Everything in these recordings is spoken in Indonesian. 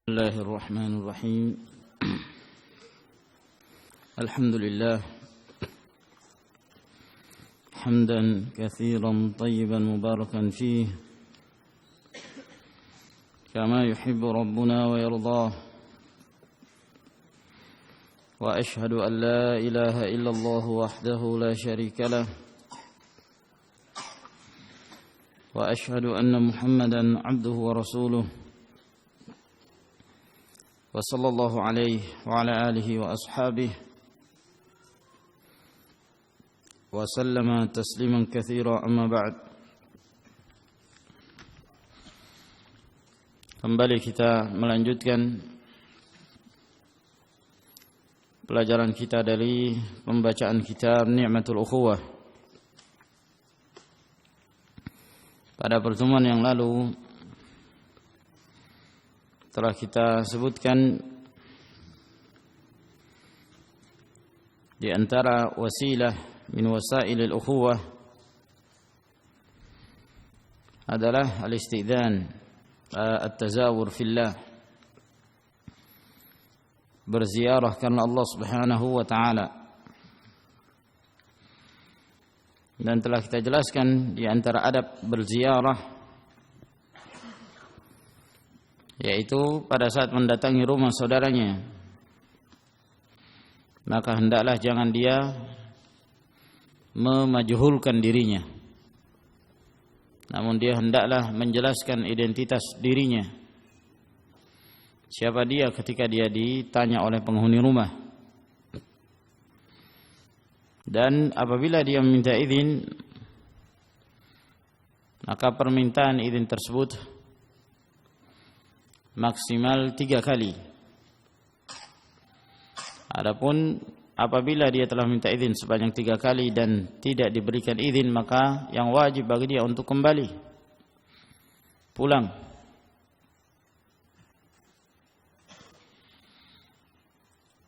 بسم الله الرحمن الرحيم. الحمد لله حمدا كثيرا طيبا مباركا فيه كما يحب ربنا ويرضاه، وأشهد أن لا إله إلا الله وحده لا شريك له، وأشهد أن محمدا عبده ورسوله، وصلى الله عليه وعلى آله وأصحابه وسلم تسليما كثيرا. أما بعد. Kembali kita melanjutkan pelajaran kita dari pembacaan kitab Ni'matul Ukhuwah. Pada pertemuan yang lalu telah kita sebutkan di antara wasilah min wasailil ukhuwah adalah al-istidzan, at-tazawur fillah, berziarah karena Allah Subhanahu wa taala. Dan telah kita jelaskan di antara adab berziarah yaitu pada saat mendatangi rumah saudaranya, maka hendaklah jangan dia memajhulkan dirinya, namun dia hendaklah menjelaskan identitas dirinya, siapa dia ketika dia ditanya oleh penghuni rumah. Dan apabila dia meminta izin, maka permintaan izin tersebut maksimal 3 kali. Adapun apabila dia telah minta izin sebanyak 3 kali dan tidak diberikan izin, maka yang wajib bagi dia untuk kembali pulang.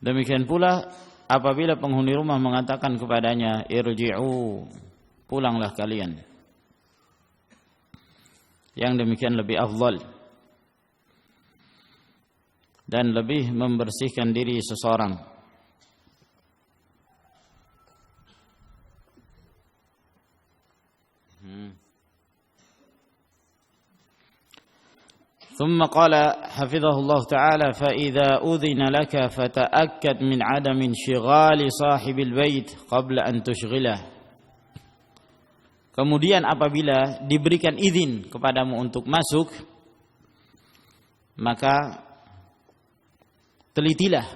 Demikian pula apabila penghuni rumah mengatakan kepadanya, irji'u, pulanglah kalian. Yang demikian lebih afdal dan lebih membersihkan diri seseorang. ثم قال حفظه الله تعالى: فإذا أذن لك فتأكد من عدم انشغال صاحب البيت قبل أن تشغله. Kemudian apabila diberikan izin kepadamu untuk masuk, maka telitilah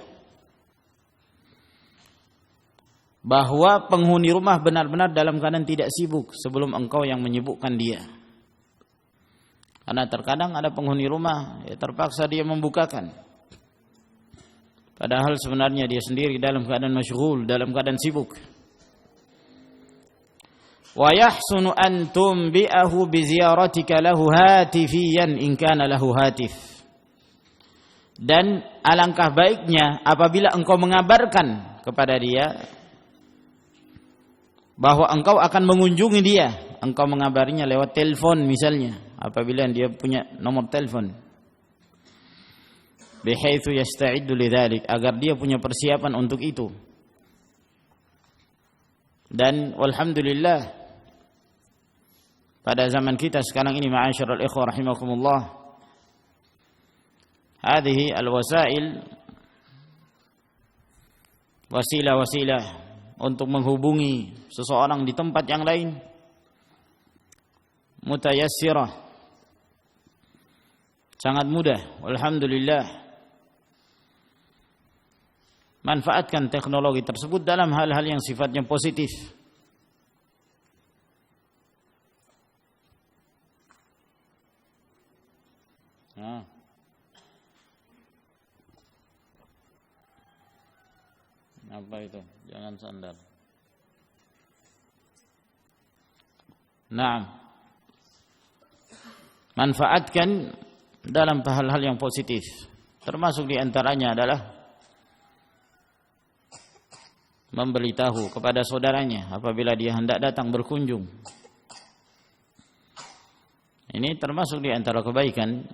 bahwa penghuni rumah benar-benar dalam keadaan tidak sibuk sebelum engkau yang menyibukkan dia. Karena terkadang ada penghuni rumah terpaksa dia membukakan, padahal sebenarnya dia sendiri dalam keadaan masyghul, dalam keadaan sibuk. Wa yahsunu an tumbi'ahu bi ziyaratika lahu hatifiyan in kana lahu hatif. Dan alangkah baiknya apabila engkau mengabarkan kepada dia bahwa engkau akan mengunjungi dia, engkau mengabarinya lewat telepon misalnya, apabila dia punya nomor telepon, bihaitsu yasta'iddu lidzalik, agar dia punya persiapan untuk itu. Dan walhamdulillah pada zaman kita sekarang ini, ma'asyiral ikhwah rahimakumullah, hadhihi al-wasail, wasilah-wasilah untuk menghubungi seseorang di tempat yang lain, mutayassirah, sangat mudah. Alhamdulillah. Manfaatkan teknologi tersebut dalam hal-hal yang sifatnya positif. Apa itu? Jangan sandar. Naam. Manfaatkan dalam hal-hal yang positif. Termasuk di antaranya adalah memberitahu kepada saudaranya apabila dia hendak datang berkunjung. Ini termasuk di antara kebaikan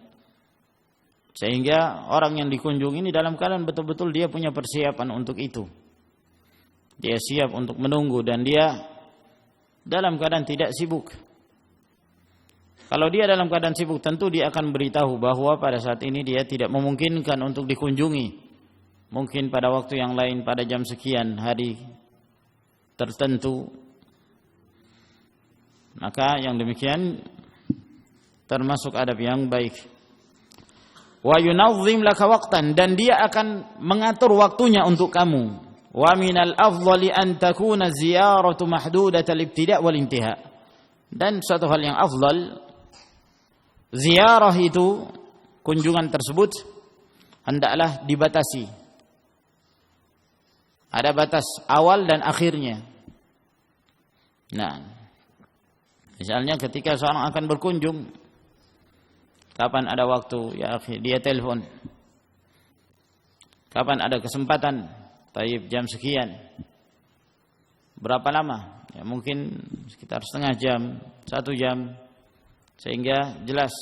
Sehingga orang yang dikunjungi ini dalam keadaan betul-betul dia punya persiapan untuk itu. Dia siap untuk menunggu dan dia dalam keadaan tidak sibuk. Kalau dia dalam keadaan sibuk, tentu dia akan beritahu bahwa pada saat ini dia tidak memungkinkan untuk dikunjungi. Mungkin pada waktu yang lain, pada jam sekian, hari tertentu. Maka yang demikian termasuk adab yang baik. Wa yunazzim laka waqtan, dan dia akan mengatur waktunya untuk kamu. Wa minal afdhali an takuna ziyaratu mahdudatal ibtida' wal intiha. Dan suatu hal yang afdal, ziarah itu, kunjungan tersebut hendaklah dibatasi. Ada batas awal dan akhirnya. Nah, misalnya ketika seorang akan berkunjung, kapan ada waktu, ya akhi, dia telepon. Kapan ada kesempatan, taib jam sekian. Berapa lama? Ya mungkin sekitar setengah jam, 1 jam. Sehingga jelas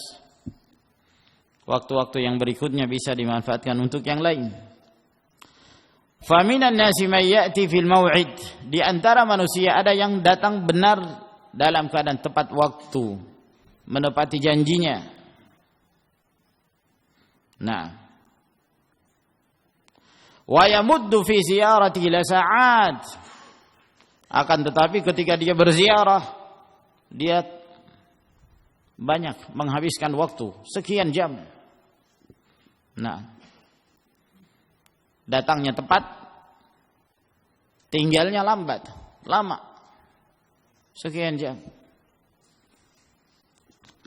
waktu-waktu yang berikutnya bisa dimanfaatkan untuk yang lain. Faminan nasi may ya'ti fil mau'id, di antara manusia ada yang datang benar dalam keadaan tepat waktu, menepati janjinya. Nah, wa yamuddu fi ziyaratihi la sa'at, akan tetapi ketika dia berziarah, dia banyak menghabiskan waktu, sekian jam. Nah, datangnya tepat, tinggalnya lambat, lama, sekian jam.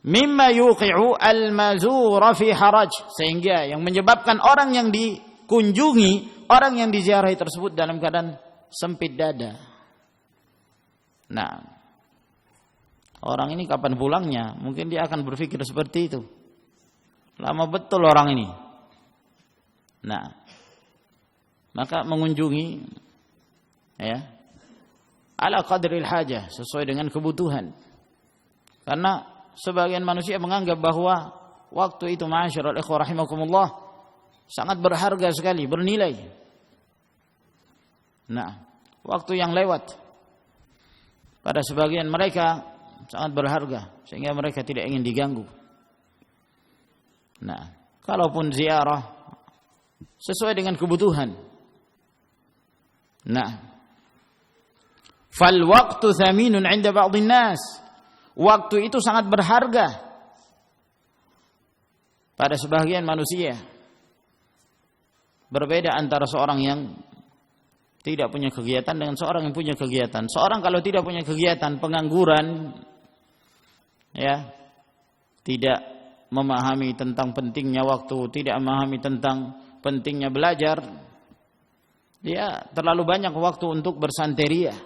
Mimma yuqi'u al-mazura fi haraj, sehingga yang menyebabkan orang yang dikunjungi, orang yang diziarahi tersebut dalam keadaan sempit dada. Nah, orang ini kapan pulangnya? Mungkin dia akan berpikir seperti itu. Lama betul orang ini. Nah, maka mengunjungi, ya, ala qadril hajah, sesuai dengan kebutuhan. Karena sebagian manusia menganggap bahwa waktu itu, ma'asyiral ikhwah rahimakumullah, sangat berharga sekali, bernilai. Nah, waktu yang lewat pada sebagian mereka sangat berharga, sehingga mereka tidak ingin diganggu. Nah, kalaupun ziarah sesuai dengan kebutuhan. Nah, fal waqtu thaminun 'inda ba'dhin nas. Waktu itu sangat berharga pada sebagian manusia. Berbeda antara seorang yang tidak punya kegiatan dengan seorang yang punya kegiatan. Seorang kalau tidak punya kegiatan, pengangguran, ya, tidak memahami tentang pentingnya waktu, tidak memahami tentang pentingnya belajar, dia terlalu banyak waktu untuk bersanteria.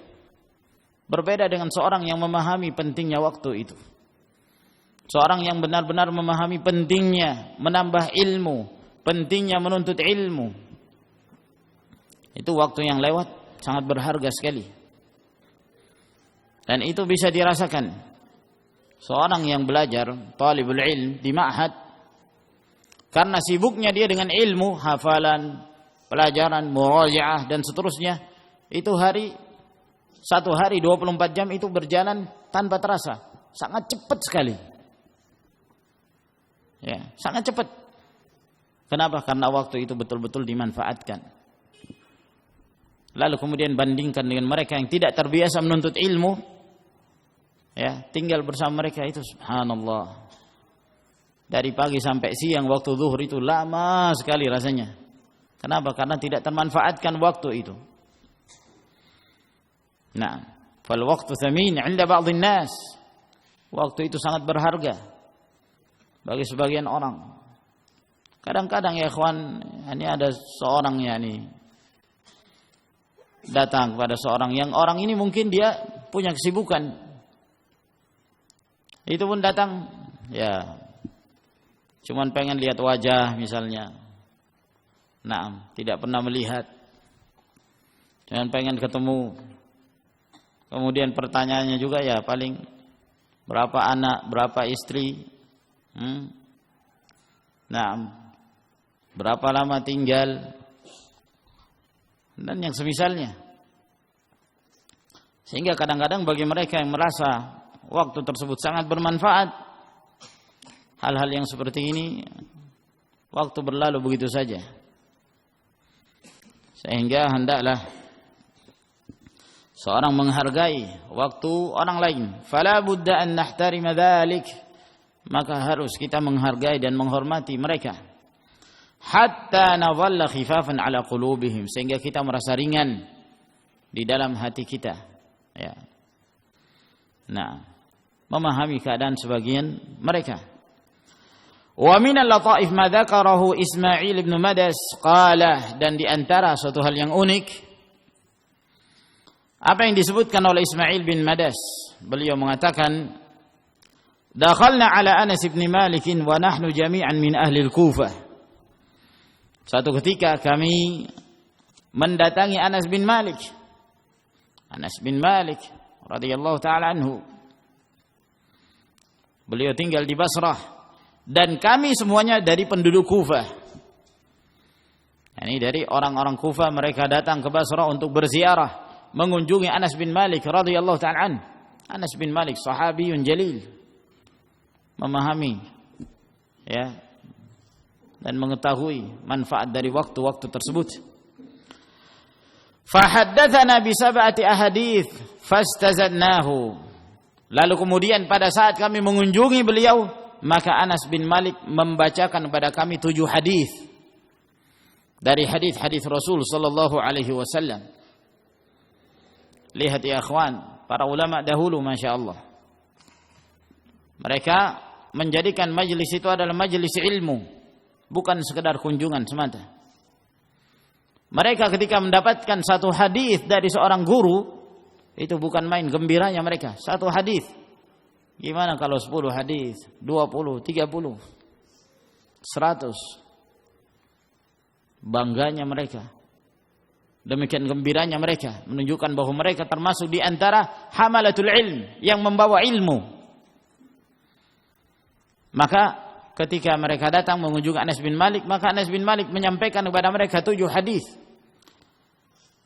Berbeda dengan seorang yang memahami pentingnya waktu itu. Seorang yang benar-benar memahami pentingnya menambah ilmu, pentingnya menuntut ilmu. Itu waktu yang lewat sangat berharga sekali. Dan itu bisa dirasakan seorang yang belajar, talibul ilm di ma'had, karena sibuknya dia dengan ilmu, hafalan, pelajaran, murajaah dan seterusnya, itu satu hari 24 jam itu berjalan tanpa terasa, sangat cepat sekali. Ya, sangat cepat. Kenapa? Karena waktu itu betul-betul dimanfaatkan. Lalu kemudian bandingkan dengan mereka yang tidak terbiasa menuntut ilmu, ya, tinggal bersama mereka itu, subhanallah, dari pagi sampai siang waktu zuhur itu lama sekali rasanya. Kenapa? Karena tidak termanfaatkan waktu itu. Nah, fal waqtu thamin 'inda ba'dhin nas. Waktu itu sangat berharga bagi sebagian orang. Kadang-kadang ya ikhwan, ini ada seorang datang kepada seorang yang orang ini mungkin dia punya kesibukan. Itu pun datang, ya, cuman pengen lihat wajah misalnya. Nah, tidak pernah melihat. Cuman pengen ketemu. Kemudian pertanyaannya juga ya paling berapa anak, berapa istri. Nah, berapa lama tinggal, dan yang semisalnya. Sehingga kadang-kadang bagi mereka yang merasa waktu tersebut sangat bermanfaat, hal-hal yang seperti ini waktu berlalu begitu saja. Sehingga hendaklah seorang menghargai waktu orang lain. Fala budda an nahtarima dzalik, maka harus kita menghargai dan menghormati mereka. Hatta nadhalla khifafan ala qulubihim, sehingga kita merasa ringan di dalam hati kita. Ya. Nah, memahami keadaan sebagian mereka. Wa min al-lataif ma dzakarahu Ismail bin Madas qala, dan di antara suatu hal yang unik apa yang disebutkan oleh Ismail bin Madas, beliau mengatakan dakhalna ala Anas bin Malik wa nahnu jami'an min ahli al-Kufah. Suatu ketika kami mendatangi Anas bin Malik. Anas bin Malik radhiyallahu taala anhu, beliau tinggal di Basrah. Dan kami semuanya dari penduduk Kufah. Ini dari orang-orang Kufah, mereka datang ke Basrah untuk berziarah, mengunjungi Anas bin Malik radhiyallahu ta'ala an. Anas bin Malik sahabiyun jalil, memahami ya dan mengetahui manfaat dari waktu-waktu tersebut. Fahaddatsana bi sab'ati ahadits fastazadnahu. Lalu kemudian pada saat kami mengunjungi beliau, maka Anas bin Malik membacakan kepada kami 7 hadis dari hadis-hadis Rasul sallallahu alaihi wasallam. Lihat ya akhwan, para ulama dahulu masya-Allah, mereka menjadikan majelis itu adalah majelis ilmu, bukan sekedar kunjungan semata. Mereka ketika mendapatkan satu hadis dari seorang guru, itu bukan main gembiranya mereka. Satu hadis, gimana kalau 10 hadis, 20, 30, 100. Bangganya mereka. Demikian gembiranya mereka, menunjukkan bahwa mereka termasuk di antara hamalatul ilm, yang membawa ilmu. Maka ketika mereka datang mengunjungi Anas bin Malik, maka Anas bin Malik menyampaikan kepada mereka 7 hadis.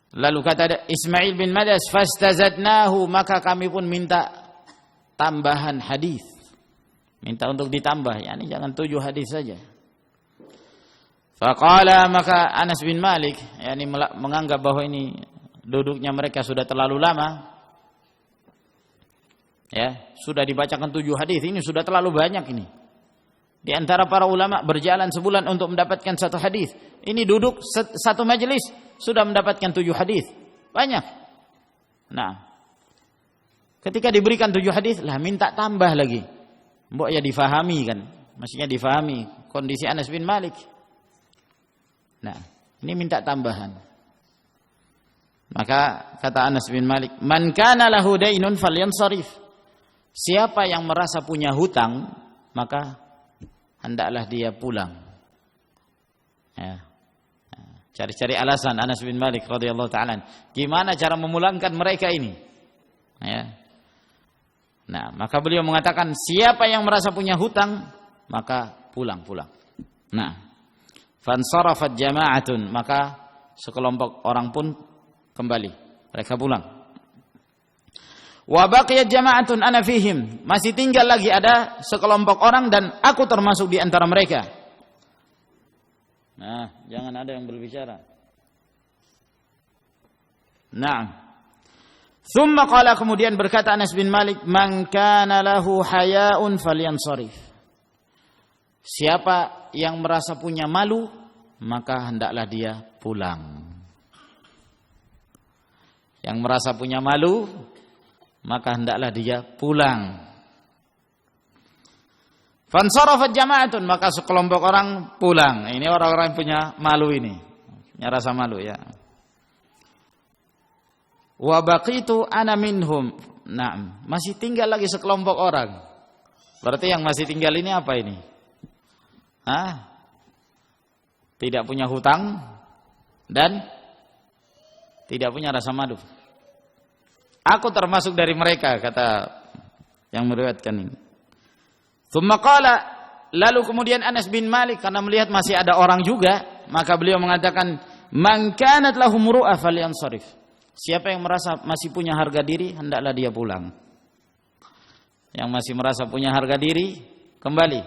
Lalu kata Ismail bin Madas, fastazadnahu, maka kami pun minta tambahan hadis, minta untuk ditambah, yakni jangan 7 hadis saja. Faqala, maka Anas bin Malik yakni menganggap bahwa ini duduknya mereka sudah terlalu lama, ya sudah dibacakan 7 hadis, ini sudah terlalu banyak ini. Di antara para ulama berjalan sebulan untuk mendapatkan 1 hadis, ini duduk satu majelis sudah mendapatkan 7 hadis, banyak. Nah, ketika diberikan 7 hadis, lah minta tambah lagi. Mbok ya difahami kan, maksudnya difahami kondisi Anas bin Malik. Nah, ini minta tambahan. Maka kata Anas bin Malik, man kana lahu dainun falyansarif. Siapa yang merasa punya hutang, maka hendaklah dia pulang. Ya. Cari-cari alasan Anas bin Malik radhiyallahu ta'ala, gimana cara memulangkan mereka ini? Ya. Nah, maka beliau mengatakan siapa yang merasa punya hutang, maka pulang. Nah, fansarafat jama'atun, maka sekelompok orang pun kembali, mereka pulang. Wa baqiyat jama'atun ana fihim, masih tinggal lagi ada sekelompok orang dan aku termasuk di antara mereka. Nah, jangan ada yang berbicara. Nah, thumma qala, kemudian berkata Anas bin Malik, man kana lahu haya'un falyansarif. Siapa yang merasa punya malu, maka hendaklah dia pulang. Yang merasa punya malu, maka hendaklah dia pulang. Fansarafat jama'atun, maka sekelompok orang pulang. Ini orang-orang punya malu ini, punya rasa malu ya. Wa baqitu ana minhum. Nah, masih tinggal lagi sekelompok orang. Berarti yang masih tinggal ini apa ini? Hah? Tidak punya hutang dan tidak punya rasa malu. Aku termasuk dari mereka, kata yang meriwayatkan ini. Tsumma qala, lalu kemudian Anas bin Malik karena melihat masih ada orang juga, maka beliau mengatakan, "Man kanat lahum ru'ah falyansarif." Siapa yang merasa masih punya harga diri, hendaklah dia pulang. Yang masih merasa punya harga diri, kembali.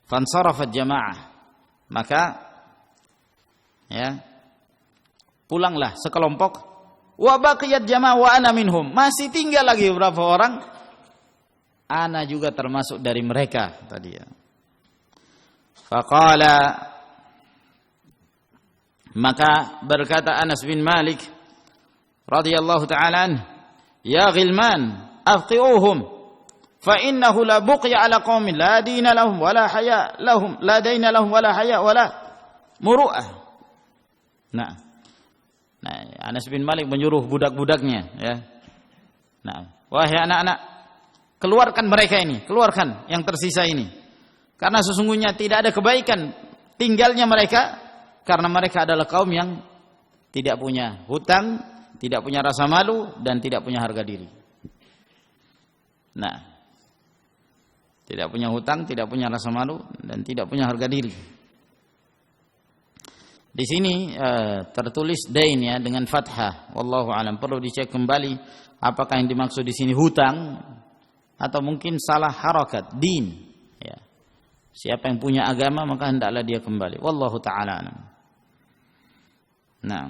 Fansarafat jamaah. Maka ya, pulanglah sekelompok. Wa baqiyat jamaah wa ana minhum. Masih tinggal lagi beberapa orang. Ana juga termasuk dari mereka tadi ya. Faqala, maka berkata Anas bin Malik radhiyallahu ta'ala anhu, "Ya ghilman, afqihuhum fa innahu la buqya ala qaumin la dina lahum wala haya lahum, la dina lahum wala haya wala muru'ah." Nah, Anas bin Malik menyuruh budak-budaknya ya. Nah, wahai anak-anak, keluarkan mereka ini, keluarkan yang tersisa ini. Karena sesungguhnya tidak ada kebaikan tinggalnya mereka, karena mereka adalah kaum yang tidak punya hutang, tidak punya rasa malu, dan tidak punya harga diri. Nah, tidak punya hutang, tidak punya rasa malu, dan tidak punya harga diri. Di sini tertulis dain ya dengan fathah. Wallahu alam. Perlu dicek kembali apakah yang dimaksud di sini hutang atau mungkin salah harakat din. Ya. Siapa yang punya agama maka hendaklah dia kembali. Wallahu taala alam. Nah,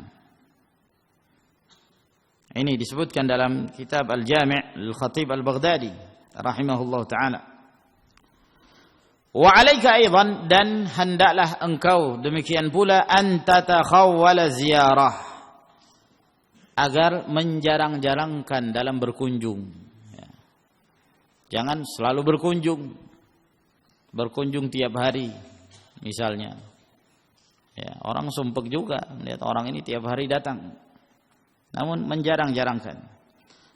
ini disebutkan dalam kitab Al-Jami' Al-Khatib Al-Baghdadi rahimahullah ta'ala. Wa 'alaika aidan, dan hendaklah engkau demikian pula an tatakhawwala ziyarah, agar menjarang-jarangkan dalam berkunjung. Ya. Jangan selalu berkunjung tiap hari misalnya. Ya, orang sumpek juga melihat orang ini tiap hari datang. Namun menjarang-jarangkan.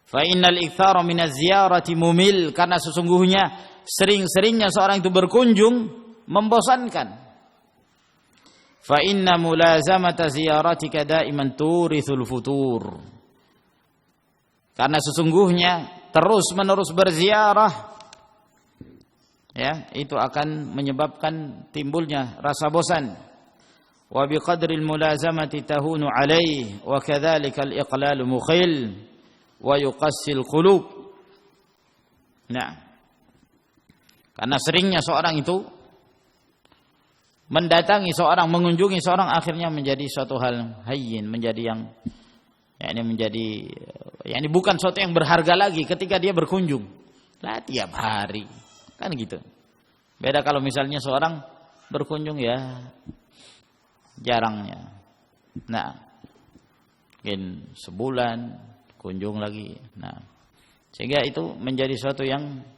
Fa innal iktsara minaz ziyarati mumil, karena sesungguhnya sering-seringnya seorang itu berkunjung membosankan. Fa inna mulazamata ziyaratika daiman turithul futur. Karena sesungguhnya terus-menerus berziarah ya, itu akan menyebabkan timbulnya rasa bosan. Wa biqadril mulazamati tahunu alaihi wa kadzalika al-iqlalu mukhil wa yuqassil qulub. Nah, karena seringnya seorang itu mendatangi seorang, mengunjungi seorang, akhirnya menjadi suatu hal hayyin, menjadi yang yakni menjadi yakni bukan suatu yang berharga lagi ketika dia berkunjung. Lah tiap hari. Kan gitu. Beda kalau misalnya seorang berkunjung ya jarangnya. Nah, mungkin sebulan kunjung lagi. Nah, sehingga itu menjadi suatu yang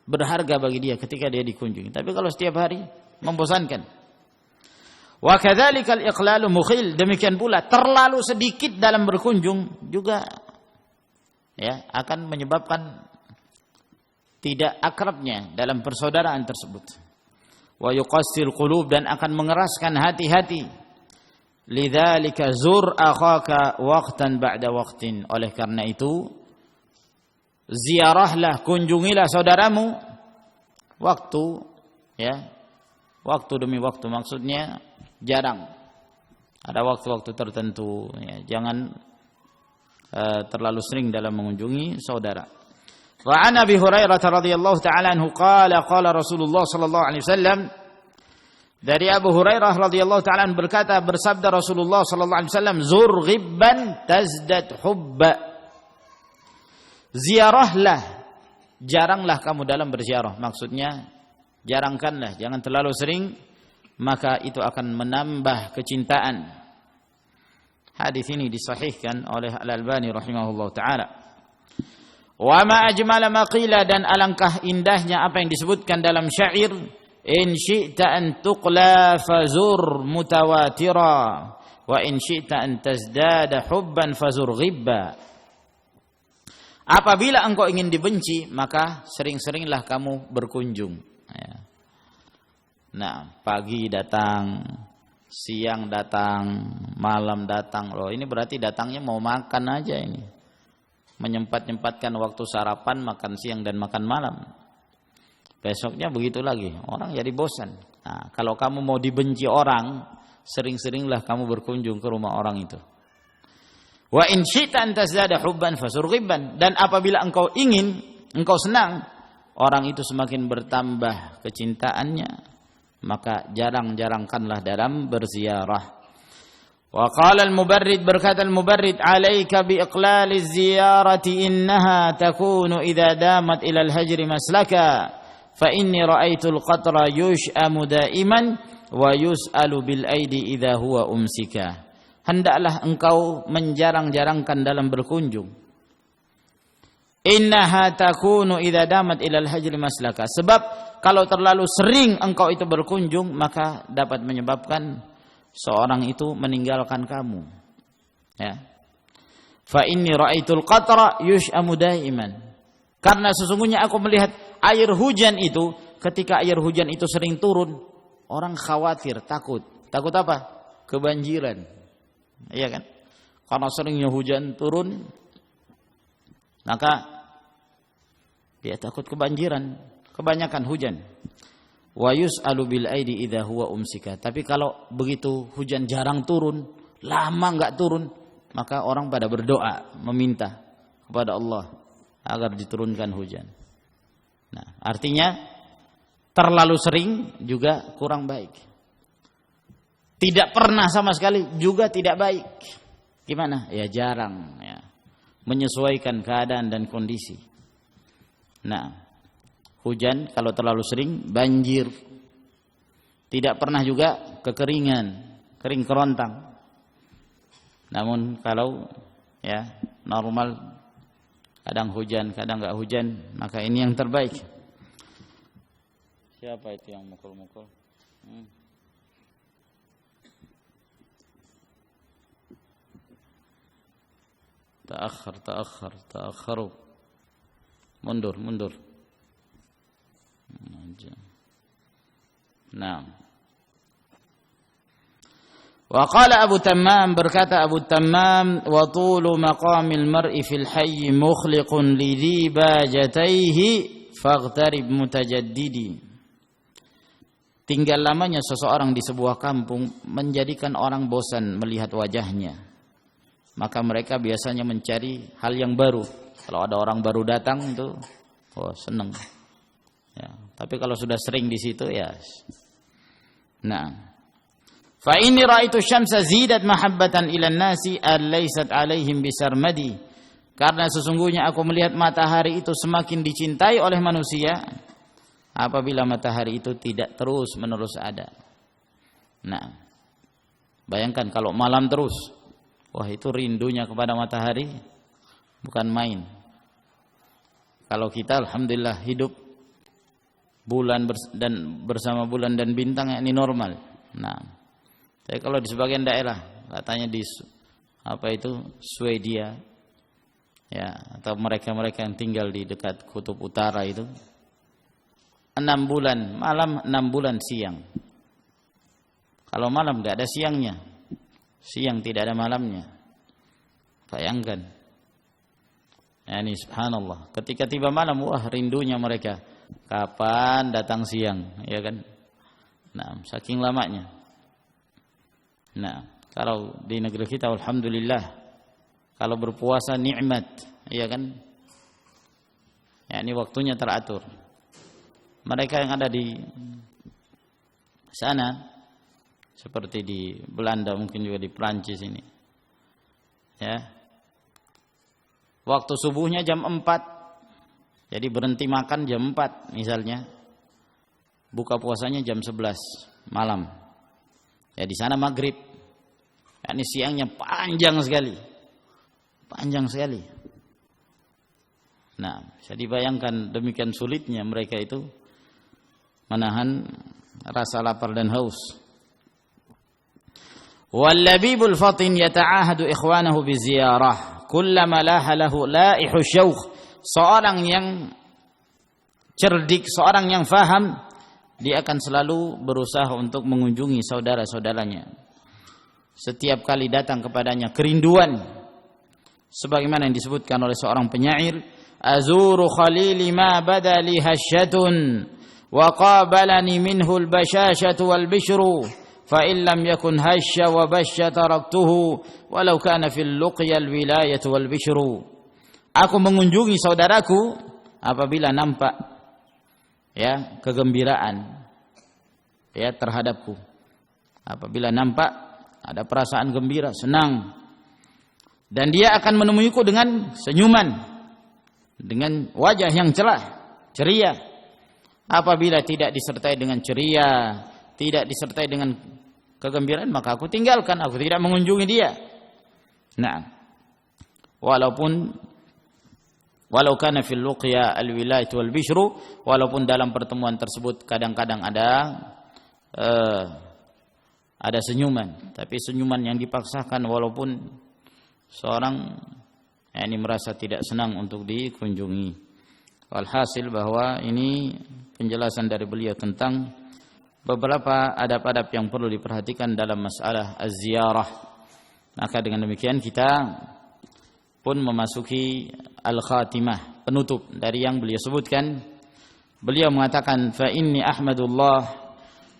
berharga bagi dia ketika dia dikunjungi. Tapi kalau setiap hari membosankan. Wa kadzalikal iqlalu mukhil, demikian pula terlalu sedikit dalam berkunjung juga ya akan menyebabkan tidak akrabnya dalam persaudaraan tersebut. Wa yuqassil qulub, dan akan mengeraskan hati-hati. Lidzalika zur akhaka waqtan ba'da waqtin, oleh karena itu ziarahlah, kunjungilah saudaramu waktu ya, waktu demi waktu, maksudnya jarang, ada waktu-waktu tertentu ya, jangan terlalu sering dalam mengunjungi saudara. Wa an Abi Hurairah radhiyallahu ta'ala anhu qala qala Rasulullah sallallahu alaihi wasallam, dari Abu Hurairah radhiyallahu ta'ala anhu berkata, bersabda Rasulullah sallallahu alaihi wasallam, zur ghibban tazdad hubba. Ziarahlah, jaranglah kamu dalam berziarah, maksudnya jarangkanlah, jangan terlalu sering, maka itu akan menambah kecintaan. Hadis ini disahihkan oleh Al-Albani rahimahullah ta'ala. Wa ma ajmala ma qila, dan alangkah indahnya apa yang disebutkan dalam syair, in syi'ta an tuqla fazur mutawatira wa in syi'ta an tazdada hubban fazur ghibba. Apabila engkau ingin dibenci, maka sering-seringlah kamu berkunjung ya. Nah, pagi datang, siang datang, malam datang. Loh, ini berarti datangnya mau makan aja ini. menyempat-nyempatkan waktu sarapan, makan siang dan makan malam. Besoknya begitu lagi, orang jadi bosan. Nah, kalau kamu mau dibenci orang, sering-seringlah kamu berkunjung ke rumah orang itu. Wa in syi'ta an tazdada hubban fasurghibban, dan apabila engkau ingin, engkau senang orang itu semakin bertambah kecintaannya, maka jarang-jarangkanlah dalam berziarah. Wa qala al-Mubarrid, berkata al-Mubarrid, "'alaika bi iqlali az-ziyarati innaha takunu idza damat ila al-hajri maslaka." Fa inni ra'aitul qatra yush'amu da'iman wa yus'alu bil aidi idza huwa umsika. Hendaklah engkau menjarang-jarangkan dalam berkunjung. Innaha takunu idza damat ilal hajri maslaka. Sebab kalau terlalu sering engkau itu berkunjung, maka dapat menyebabkan seorang itu meninggalkan kamu. Ya. Fa inni ra'aitul qatra yush'amu da'iman. Karena sesungguhnya aku melihat air hujan itu, ketika air hujan itu sering turun, orang khawatir, takut. Takut apa? Kebanjiran. Iya kan? Karena seringnya hujan turun, maka dia takut kebanjiran, kebanyakan hujan. Wa yus'alu bil aidi idza huwa umsika. Tapi kalau begitu hujan jarang turun, lama enggak turun, maka orang pada berdoa, meminta kepada Allah agar diturunkan hujan. Nah, artinya terlalu sering juga kurang baik. Tidak pernah sama sekali juga tidak baik. Gimana? Ya jarang, ya. Menyesuaikan keadaan dan kondisi. Nah, hujan kalau terlalu sering banjir. Tidak pernah juga kekeringan, kering kerontang. Namun kalau ya normal, kadang hujan, kadang enggak hujan, maka ini yang terbaik. Siapa itu yang mukul-mukul? Ta'akhkharu. Mundur. Nah. Wa qala Abu Tammam, berkata Abu Tammam, wa tulu maqamil mar'i fil hayy mukhliqun li dhibajatayhi faghtarib mutajaddidi. Tinggal lamanya seseorang di sebuah kampung menjadikan orang bosan melihat wajahnya. Maka mereka biasanya mencari hal yang baru. Kalau ada orang baru datang itu, oh senang. Ya, tapi kalau sudah sering di situ ya. Nah, fa inni ra'aitu syamsa zidat mahabbatan ilan nasi alaysat alaihim bisarmadi. Karena sesungguhnya aku melihat matahari itu semakin dicintai oleh manusia apabila matahari itu tidak terus-menerus ada. Nah, bayangkan kalau malam terus, wah itu rindunya kepada matahari bukan main. Kalau kita alhamdulillah hidup bulan bersama bulan dan bintang, ini normal. Nah, tapi kalau di sebagian daerah, katanya di Swedia, ya, atau mereka-mereka yang tinggal di dekat kutub utara itu, 6 bulan malam, 6 bulan siang. Kalau malam nggak ada siangnya, siang tidak ada malamnya. Bayangkan, ya, ini subhanallah. Ketika tiba malam, wah rindunya mereka. Kapan datang siang, ya kan? Nah, saking lamanya. Nah, kalau di negeri kita alhamdulillah, kalau berpuasa nikmat, ya kan? Ya, ini waktunya teratur. Mereka yang ada di sana, seperti di Belanda, mungkin juga di Prancis ini, ya, waktu subuhnya jam 4, jadi berhenti makan jam 4 misalnya, buka puasanya jam 11 malam. Ya di sana maghrib. Ya, ini siangnya panjang sekali. Panjang sekali. Nah, bisa dibayangkan demikian sulitnya mereka itu menahan rasa lapar dan haus. Wal labibul fatin yata'ahadu ikhwanahu bi ziyarah kullama laha lahu laihu syauq. Seorang yang cerdik, seorang yang faham, dia akan selalu berusaha untuk mengunjungi saudara-saudaranya. Setiap kali datang kepadanya kerinduan, sebagaimana yang disebutkan oleh seorang penyair, azuru khalili ma badali hasyatun wa qabalani minhu al-bashashatu wal bishru fa in lam yakun hasya wa basya taraktuhu walau kana fil luqya al-wilayatu wal bishru. Aku mengunjungi saudaraku apabila nampak ya kegembiraan ya terhadapku, apabila nampak ada perasaan gembira, senang, dan dia akan menemuiku dengan senyuman, dengan wajah yang ceria. Apabila tidak disertai dengan ceria, tidak disertai dengan kegembiraan, maka aku tinggalkan, aku tidak mengunjungi dia. Nah, walau kana fil luqya al-wilayatu wal bishru, walaupun dalam pertemuan tersebut kadang-kadang ada senyuman, tapi senyuman yang dipaksakan, walaupun seorang ini merasa tidak senang untuk dikunjungi. Walhasil bahwa ini penjelasan dari beliau tentang beberapa adab-adab yang perlu diperhatikan dalam masalah az-ziyarah. Maka dengan demikian kita pun memasuki al-khatimah, penutup dari yang beliau sebutkan. Beliau mengatakan, fa inni ahmadullah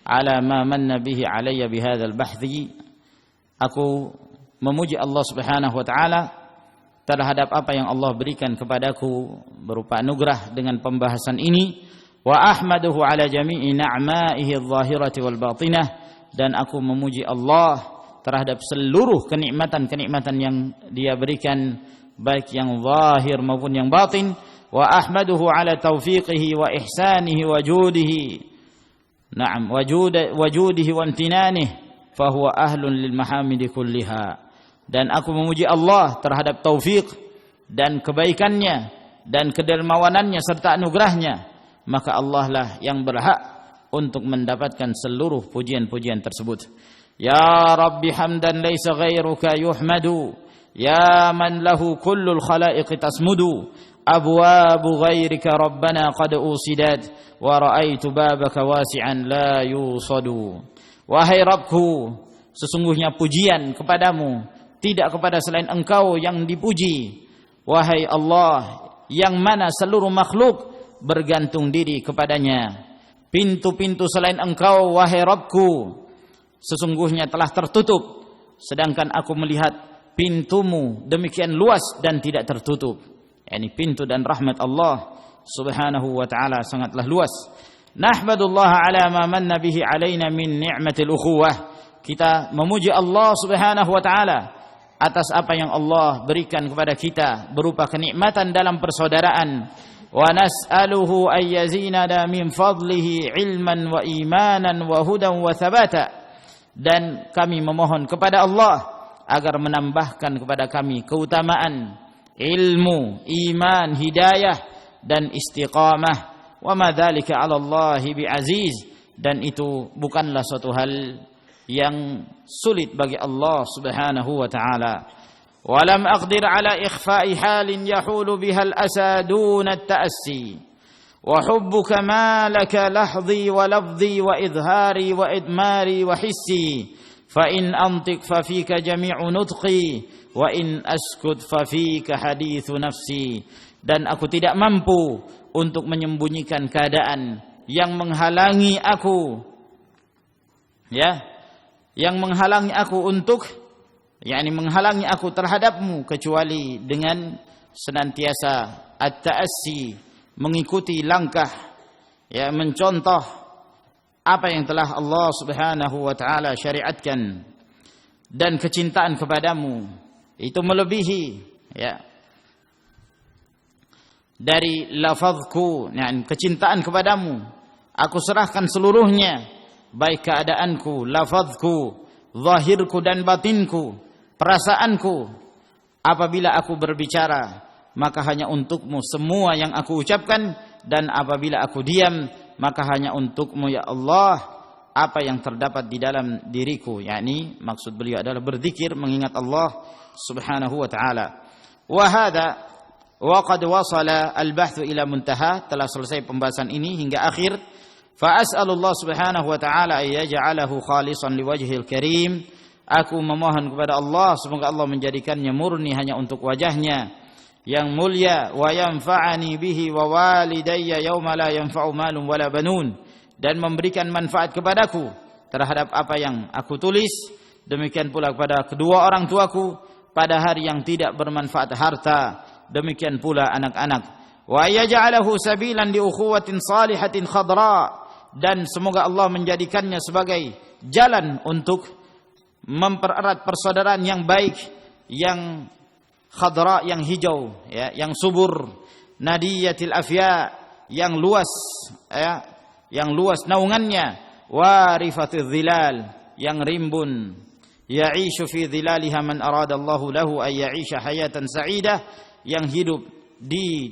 ala ma manna bihi alayya bihadzal bahthi. Aku memuji Allah Subhanahu wa taala terhadap apa yang Allah berikan kepadaku berupa anugerah dengan pembahasan ini. Wa ahmaduhu ala jami'i na'ma'ihi adh-dhahirati wal batinah, dan aku memuji Allah terhadap seluruh kenikmatan-kenikmatan yang Dia berikan, baik yang zahir maupun yang batin. Wa ahmaduhu ala taufiqihi wa ihsanihi wa judihi, na'am, wajudihi wa imtinanihi, fa huwa ahlun lil mahamidi kulliha. Dan aku memuji Allah terhadap taufik dan kebaikannya dan kedermawanannya serta anugerahnya, maka Allah lah yang berhak untuk mendapatkan seluruh pujian-pujian tersebut. Ya Rabbi hamdan laysa ghairuka yuhmadu, ya man lahu kullul khalaiqi tasmudu, abwabu ghairika rabbana qad usidat, wa ra'aitu babaka wasi'an la yusadu. Wahai Rabbku, sesungguhnya pujian kepadamu, tidak kepada selain Engkau yang dipuji. Wahai Allah, yang mana seluruh makhluk bergantung diri kepadanya. Pintu-pintu selain Engkau, wahai Rabbku, sesungguhnya telah tertutup, sedangkan aku melihat pintumu demikian luas dan tidak tertutup. Yani pintu dan rahmat Allah Subhanahu wa ta'ala sangatlah luas. Nahmadullah ala ma manna bihi alaina min ni'matil ukhuwah. Kita memuji Allah Subhanahu wa ta'ala atas apa yang Allah berikan kepada kita berupa kenikmatan dalam persaudaraan. Wa nas'aluhu ay yazinana min fadlihi ilman wa imanan wa hudan wa thabata. Dan kami memohon kepada Allah agar menambahkan kepada kami keutamaan ilmu, iman, hidayah dan istiqamah. Wa ma dzalika 'ala Allah bi'aziz, dan itu bukanlah suatu hal yang sulit bagi Allah Subhanahu wa ta'ala. Walam aqdir ala ikhfa'i halin yahulu biha al-asadun at-ta'assi wa hubbuka ma laka lahdhi wa lafdhi wa idhari wa idmari wa hissi fa in antiq fa fika jami'u nutqi wa in askut fa fika hadithu nafsi. Dan aku tidak mampu untuk menyembunyikan keadaan yang menghalangi aku, yang menghalangi aku untuk, menghalangi aku terhadapmu, kecuali dengan senantiasa at-ta'assi, mengikuti langkah, mencontoh apa yang telah Allah Subhanahu wa ta'ala syariatkan. Dan kecintaan kepadamu itu melebihi dari lafazku, kecintaan kepadamu aku serahkan seluruhnya, baik keadaanku, lafazku, zahirku dan batinku, perasaanku. Apabila aku berbicara, maka hanya untukmu semua yang aku ucapkan, dan apabila aku diam, maka hanya untukmu ya Allah apa yang terdapat di dalam diriku. Yani maksud beliau adalah berzikir, mengingat Allah Subhanahu wa ta'ala. Wa hadha wa qad wasala al-bahthu ila muntaha, telah selesai pembahasan ini hingga akhir. فأسأل الله سبحانه وتعالى أن يجعله خالصا لوجهه الكريم Aku memohon kepada Allah semoga Allah menjadikannya murni hanya untuk wajahnya yang mulia, wa yanfa'ani bihi wa walidayya yauma la yanfa'u malun wala banun, dan memberikan manfaat kepadaku terhadap apa yang aku tulis, demikian pula kepada kedua orang tuaku pada hari yang tidak bermanfaat harta, demikian pula anak-anak. Wa yaj'alahu sabilan li ukhuwatin salihatin khadra, dan semoga Allah menjadikannya sebagai jalan untuk mempererat persaudaraan yang baik, yang khadra, yang hijau, ya, yang subur, nadiyatil afya, yang luas, ya, yang luas naungannya, warifatil dhilal, yang rimbun, ya'ishu fi dhilaliha man aradallahu lahu ay ya'isha hayatan sa'idah, yang hidup di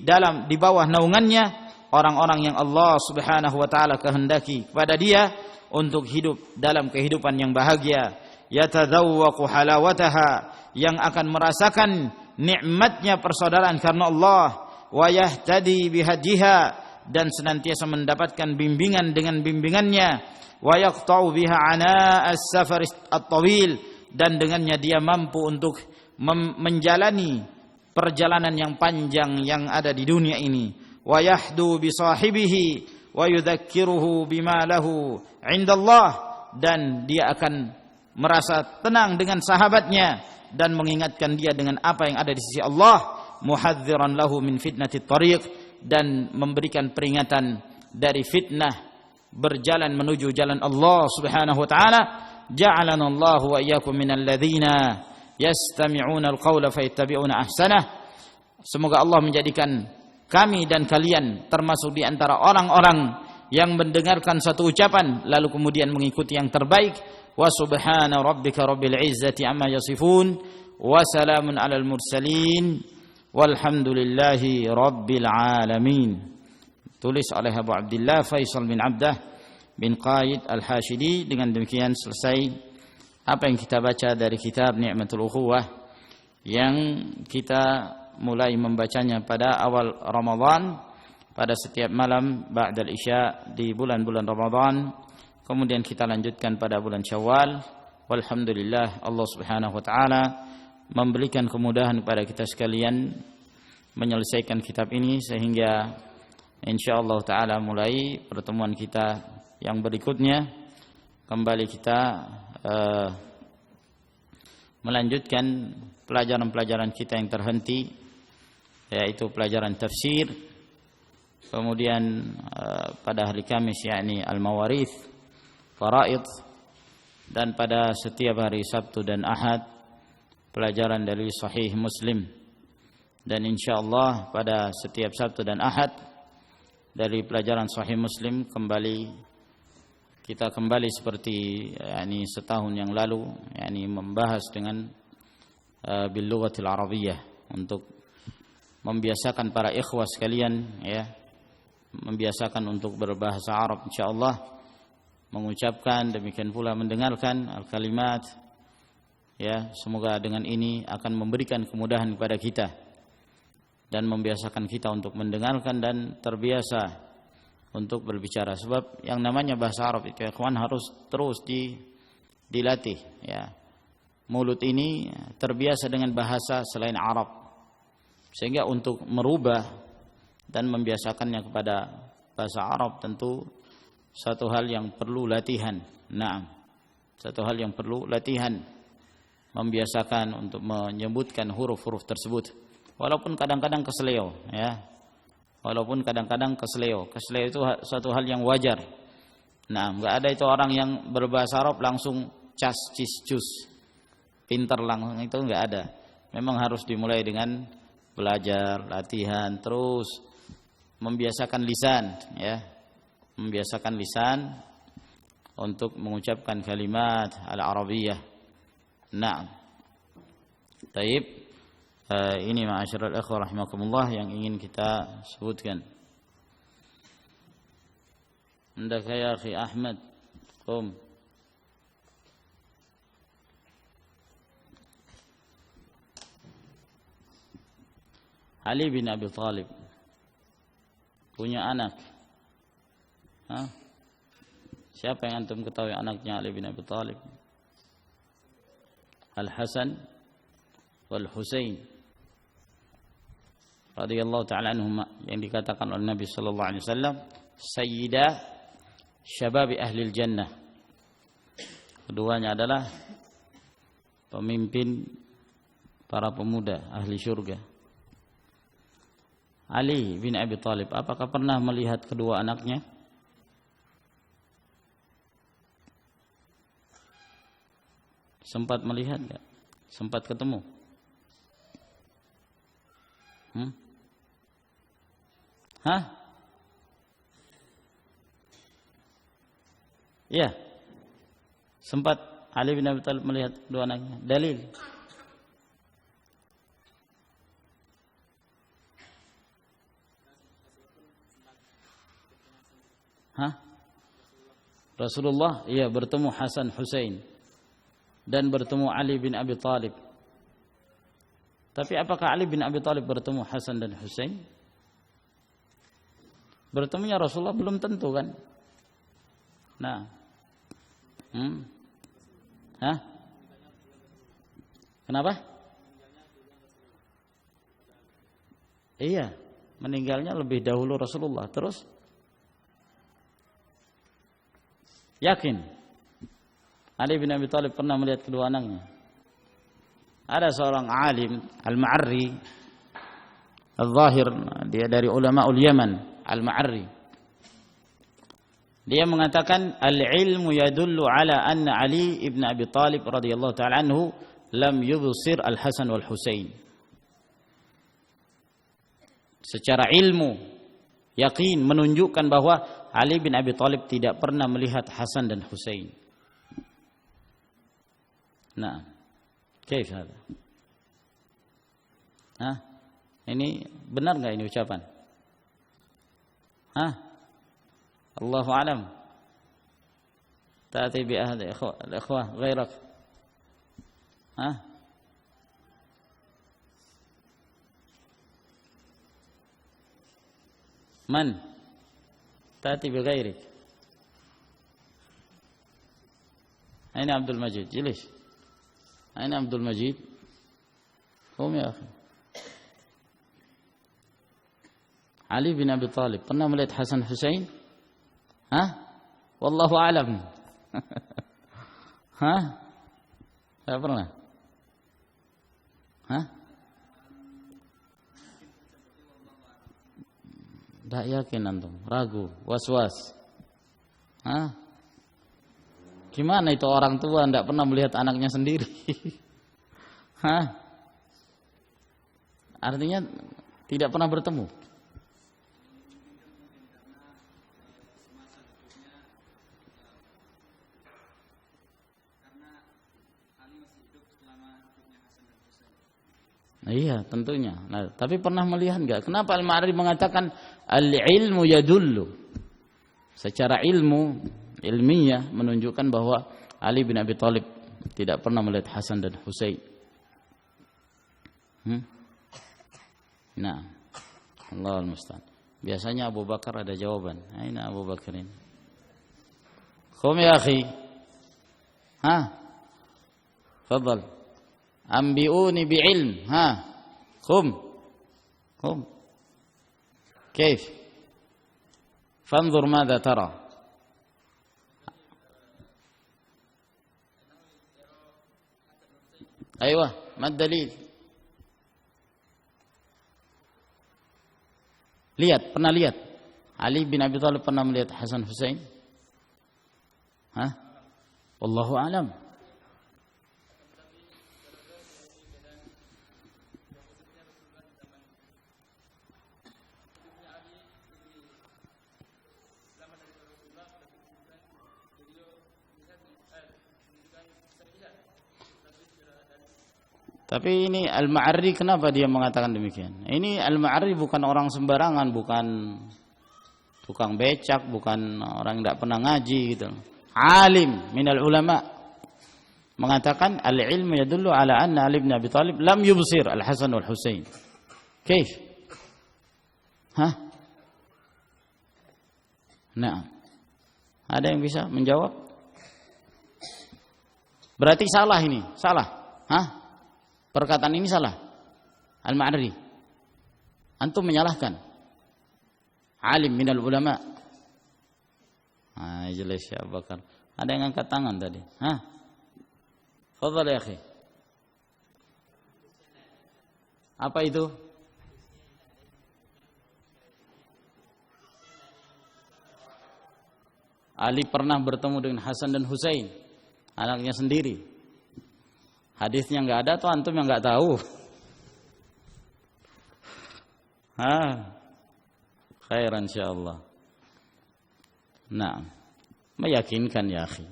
bawah naungannya orang-orang yang Allah Subhanahu wa taala kehendaki kepada dia untuk hidup dalam kehidupan yang bahagia, yatadzawwaqu halawataha, yang akan merasakan nikmatnya persaudaraan karena Allah, wa yahtadi bihadiha, dan senantiasa mendapatkan bimbingan dengan bimbingannya, wa yaqta'u biha ana as-safar at-tawil, dan dengannya dia mampu untuk menjalani perjalanan yang panjang yang ada di dunia ini, wa yahdu bi sahibihi wa yudhakkiruhu bima lahu 'indallah, dan dia akan merasa tenang dengan sahabatnya dan mengingatkan dia dengan apa yang ada di sisi Allah, muhadziran lahu min fitnatit tariq, dan memberikan peringatan dari fitnah berjalan menuju jalan Allah Subhanahu wa taala. Ja'alana Allah wa iyyakum minal ladzina yastami'una al-qaula fayattabi'una ahsanah. Semoga Allah menjadikan kami dan kalian termasuk di antara orang-orang yang mendengarkan satu ucapan lalu kemudian mengikuti yang terbaik. Wa subhana rabbika rabbil izzati amma yasifun wa salamun alal mursalin walhamdulillahi rabbil alamin. Tulis oleh Abu Abdullah Faisal bin Abdah bin Qaid Al-Hashidi. Dengan demikian selesai apa yang kita baca dari kitab Ni'matul Ukhuwah yang kita mulai membacanya pada awal Ramadan, pada setiap malam ba'dal isya di bulan-bulan Ramadan, kemudian kita lanjutkan pada bulan Syawal. Walhamdulillah, Allah Subhanahu wa taala memberikan kemudahan kepada kita sekalian menyelesaikan kitab ini, sehingga insyaallah taala mulai pertemuan kita yang berikutnya kembali kita melanjutkan pelajaran-pelajaran kita yang terhenti, yaitu pelajaran tafsir. Kemudian pada hari Kamis yakni al-mawarith, faraid, dan pada setiap hari Sabtu dan Ahad pelajaran dari Sahih Muslim. Dan insyaallah pada setiap Sabtu dan Ahad dari pelajaran Sahih Muslim kita kembali seperti yakni setahun yang lalu, yakni membahas dengan bil lughatil arabiyyah, untuk membiasakan para ikhwah sekalian, ya, membiasakan untuk berbahasa Arab insyaallah, mengucapkan demikian pula mendengarkan al-kalimat, ya. Semoga dengan ini akan memberikan kemudahan kepada kita dan membiasakan kita untuk mendengarkan dan terbiasa untuk berbicara. Sebab yang namanya bahasa Arab itu, ya kawan, harus terus dilatih, ya. Mulut ini terbiasa dengan bahasa selain Arab, sehingga untuk merubah dan membiasakannya kepada bahasa Arab tentu satu hal yang perlu latihan. Naam, satu hal yang perlu latihan, membiasakan untuk menyebutkan huruf-huruf tersebut, walaupun kadang-kadang keseleo, ya. Walaupun kadang-kadang keseleo itu suatu hal yang wajar. Nah, enggak ada itu orang yang berbahasa Arab langsung cas cis cus, pintar langsung, itu enggak ada. Memang harus dimulai dengan belajar, latihan, terus membiasakan lisan, ya. Membiasakan lisan untuk mengucapkan kalimat al-arabiyyah. Nah, baik. Ini ma'asyiral ikhwah rahimakumullah yang ingin kita sebutkan. Andaka ya akhi Ahmad, qum. Ali bin Abi Thalib punya anak. Siapa yang antum ketahui anaknya Ali bin Abi Thalib? Al-Hasan wal Husain radhiyallahu taala anhuma, yang dikatakan oleh Nabi sallallahu alaihi wasallam sayyida syababi ahlil jannah. Keduanya adalah pemimpin para pemuda ahli surga. Ali bin Abi Thalib, apakah pernah melihat kedua anaknya? Sempat melihat enggak? Sempat ketemu? Hah? Iya. Sempat Ali bin Abi Thalib melihat kedua anaknya. Dalil. Hah? Rasulullah iya bertemu Hasan Husain dan bertemu Ali bin Abi Thalib. Tapi apakah Ali bin Abi Thalib bertemu Hasan dan Husain? Bertemunya Rasulullah belum tentu kan? Nah. Hah? Kenapa? Iya, meninggalnya lebih dahulu Rasulullah. Terus? Yakin Ali bin Abi Thalib pernah melihat kedua anaknya? Ada seorang alim Al-Ma'arri Al-Zahir, dia dari ulama Yaman, Al-Ma'arri. Dia mengatakan al-ilmu yadullu ala anna Ali ibn Abi Thalib radhiyallahu ta'ala anhu lam yubsir Al-Hasan wal Husain. Secara ilmu yakin menunjukkan bahwa Ali bin Abi Thalib tidak pernah melihat Hasan dan Husain. Nah, kaif hada? Hah? Ini benar enggak ini ucapan? Hah? Allahu a'lam. Ta'ti bi ahad al-ikhwah ghairak. Hah? Man? Ta'ti bi ghairik. Aina Abdul Majid? Jlis. Aina Abdul Majid? Qum ya akhi. Ali bin Abi Thalib pernah melihat Hasan Husain? Hah? Wallahu a'lam. Hah? Tidak pernah. Hah? Tidak yakin antum, ragu, was-was. Hah? Gimana itu orang tua tidak pernah melihat anaknya sendiri? Hah? Artinya tidak pernah bertemu. Iya, tentunya. Nah, tapi pernah melihat enggak? Kenapa Al-Ma'arri mengatakan al-ilmu yadullu? Secara ilmiah menunjukkan bahwa Ali bin Abi Thalib tidak pernah melihat Hasan dan Husain. Nah, Allahul musta'an. Biasanya Abu Bakar ada jawaban. Aina Abu Bakar ini? Qum ya akhi. Ha? Fadhal. Ambi'uni bi'ilm. Ha? Qum. Qum. Kaif? Fanzur madza tara. Aywa, ma dalil? Lihat, pernah lihat? Ali bin Abi Thalib pernah melihat Hasan Husain? Hah? Wallahu a'lam. Tapi ini Al-Ma'arri kenapa dia mengatakan demikian? Ini Al-Ma'arri bukan orang sembarangan, bukan tukang becak, bukan orang yang tidak pernah ngaji gitu. Alim minal ulama mengatakan al-ilmu yadullu ala anna Ali bin Abi Thalib lam yubsir Al-Hasan wal Husain. Kaif? Hah? Nah. Ada yang bisa menjawab? Berarti salah ini, salah. Hah? Perkataan ini salah. Al-Ma'arri. Antum menyalahkan. Alim minal ulama. Jelas ya Abu Bakar. Ada yang angkat tangan tadi. Hah? Fadhal ya akhi. Apa itu? Ali pernah bertemu dengan Hasan dan Husain, anaknya sendiri. Hadisnya enggak ada atau antum yang enggak tahu? Khairan insyaallah. Nah, meyakinkan ya akhi.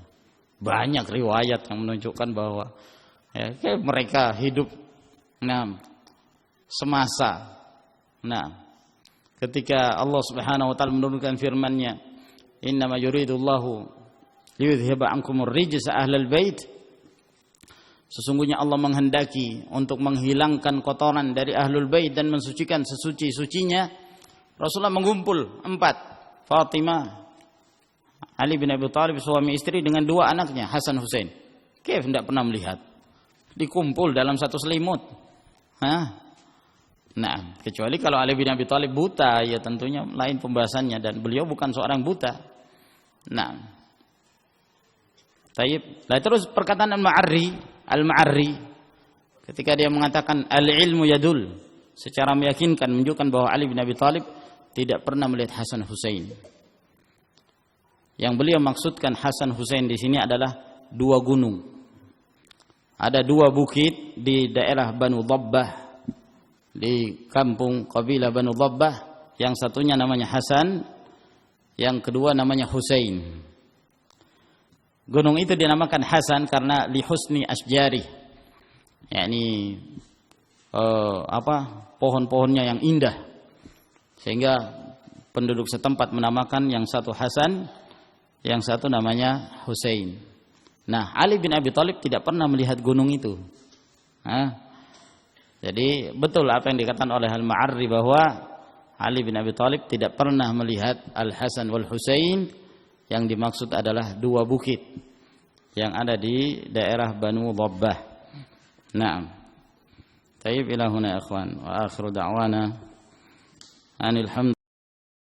Banyak riwayat yang menunjukkan bahwa mereka hidup semasa. Ketika Allah Subhanahu wa taala menurunkan firman-Nya, "Innama yuridullahu liyudhhiba ankumur rijsa ahlal bait." Sesungguhnya Allah menghendaki untuk menghilangkan kotoran dari ahlul bait dan mensucikan sesuci-sucinya. Rasulullah mengumpul 4, Fatimah, Ali bin Abi Thalib suami istri dengan 2 anaknya Hasan Husain. Kaif tidak pernah melihat dikumpul dalam satu selimut. Nah, kecuali kalau Ali bin Abi Thalib buta, ya tentunya lain pembahasannya, dan beliau bukan seorang buta. Nah, taib. Lah terus perkataan Al-Ma'arri ketika dia mengatakan al-ilmu yadul, secara meyakinkan menunjukkan bahwa Ali bin Abi Thalib tidak pernah melihat Hasan Husain. Yang beliau maksudkan Hasan Husain di sini adalah 2 gunung. Ada 2 bukit di daerah Banu Dhabbah, di kampung kabilah Banu Dhabbah. Yang satunya namanya Hasan, yang kedua namanya Husain. Gunung itu dinamakan Hasan karena li husni asjari, yakni pohon-pohonnya yang indah, sehingga penduduk setempat menamakan yang satu Hasan, yang satu namanya Husain. Nah, Ali bin Abi Thalib tidak pernah melihat gunung itu. Jadi betul apa yang dikatakan oleh Al-Ma'arri bahwa Ali bin Abi Thalib tidak pernah melihat Al-Hasan wal Husain. Yang dimaksud adalah 2 bukit yang ada di daerah Banu Dhabbah. Naam. Tayyib ila huna ya ikhwan, wa akhiru da'wana anil hamd